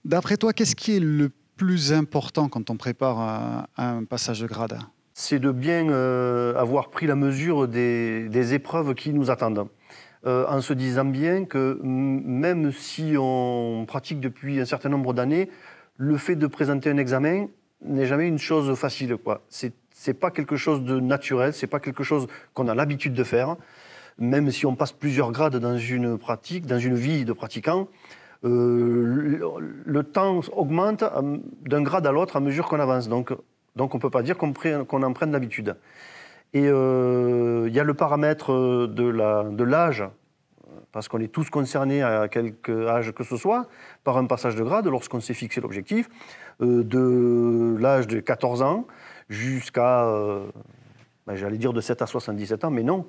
D'après toi, qu'est-ce qui est le plus important quand on prépare un passage de grade? C'est de bien avoir pris la mesure des épreuves qui nous attendent. En se disant bien que même si on pratique depuis un certain nombre d'années, le fait de présenter un examen n'est jamais une chose facile, quoi. C'est pas quelque chose de naturel, c'est pas quelque chose qu'on a l'habitude de faire. Même si on passe plusieurs grades dans une pratique, dans une vie de pratiquant, le temps augmente d'un grade à l'autre à mesure qu'on avance. Donc on ne peut pas dire qu'on en prenne l'habitude. Et il y a le paramètre de l'âge, parce qu'on est tous concernés à quelque âge que ce soit, par un passage de grade lorsqu'on s'est fixé l'objectif, de l'âge de 14 ans jusqu'à, j'allais dire de 7 à 77 ans, mais non.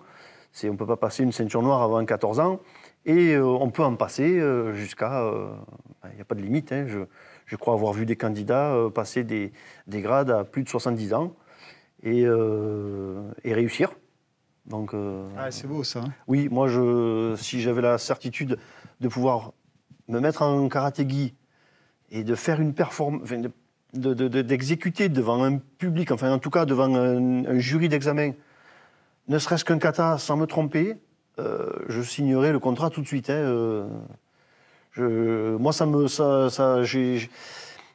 On ne peut pas passer une ceinture noire avant 14 ans, et on peut en passer jusqu'à... Il n'y a pas de limite, hein. Je crois avoir vu des candidats passer des grades à plus de 70 ans et réussir. Donc, c'est beau ça. Hein. Oui, moi, si j'avais la certitude de pouvoir me mettre en karaté-gi et de faire une performance, d'exécuter devant un public, enfin en tout cas devant un jury d'examen, ne serait-ce qu'un kata sans me tromper, je signerais le contrat tout de suite. Hein. Moi,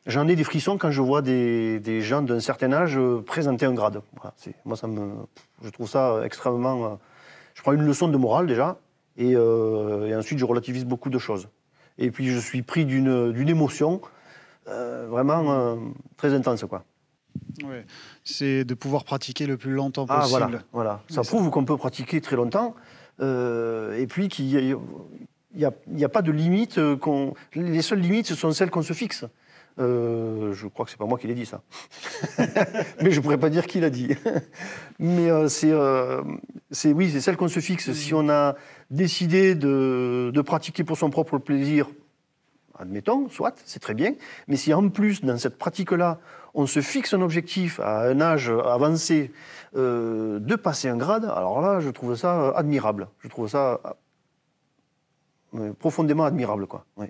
j'en ai des frissons quand je vois des gens d'un certain âge présenter un grade. Voilà, moi, je trouve ça extrêmement... je prends une leçon de morale déjà, et ensuite je relativise beaucoup de choses. Et puis je suis pris d'une émotion vraiment très intense, quoi. Ouais. C'est de pouvoir pratiquer le plus longtemps possible. Voilà. Ça prouve qu'on peut pratiquer très longtemps, et puis qu'il n'y a pas de limite. Les seules limites, ce sont celles qu'on se fixe. Je crois que c'est pas moi qui l'ai dit, ça. Mais je pourrais pas dire qui l'a dit. Mais c'est celle qu'on se fixe. Si on a décidé de pratiquer pour son propre plaisir, admettons, soit, c'est très bien. Mais si en plus, dans cette pratique-là, on se fixe un objectif à un âge avancé de passer un grade, alors là, je trouve ça admirable. Je trouve ça profondément admirable, quoi. Oui.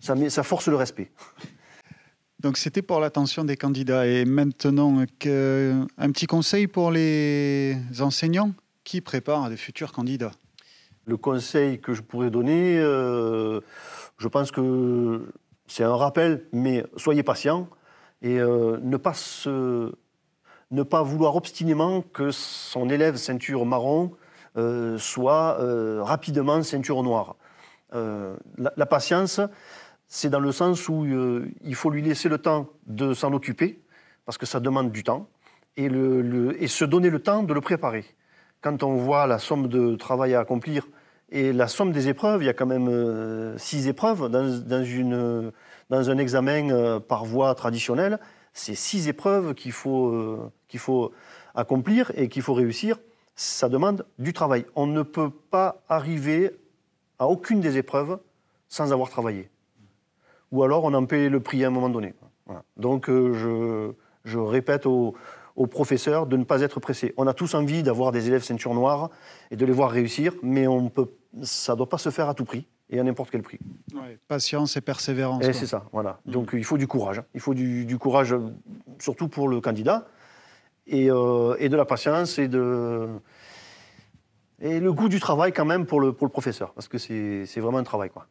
Ça force le respect. Donc c'était pour l'attention des candidats. Et maintenant, un petit conseil pour les enseignants qui préparent des futurs candidats. Le conseil que je pourrais donner, je pense que c'est un rappel, mais soyez patient et ne pas vouloir obstinément que son élève ceinture marron soit rapidement ceinture noire. La patience, c'est dans le sens où il faut lui laisser le temps de s'en occuper, parce que ça demande du temps, et se donner le temps de le préparer. Quand on voit la somme de travail à accomplir et la somme des épreuves, il y a quand même 6 épreuves dans un examen par voie traditionnelle. C'est 6 épreuves qu'il faut accomplir et qu'il faut réussir. Ça demande du travail. On ne peut pas arriver à aucune des épreuves sans avoir travaillé. Ou alors on en paie le prix à un moment donné. Voilà. Donc je répète aux professeurs de ne pas être pressés. On a tous envie d'avoir des élèves ceinture noire et de les voir réussir, mais ça ne doit pas se faire à tout prix et à n'importe quel prix. Ouais, patience et persévérance. Et c'est ça, voilà. Donc il faut du courage. Il faut du courage, surtout pour le candidat, et de la patience et le goût du travail quand même pour le professeur, parce que c'est vraiment un travail, quoi.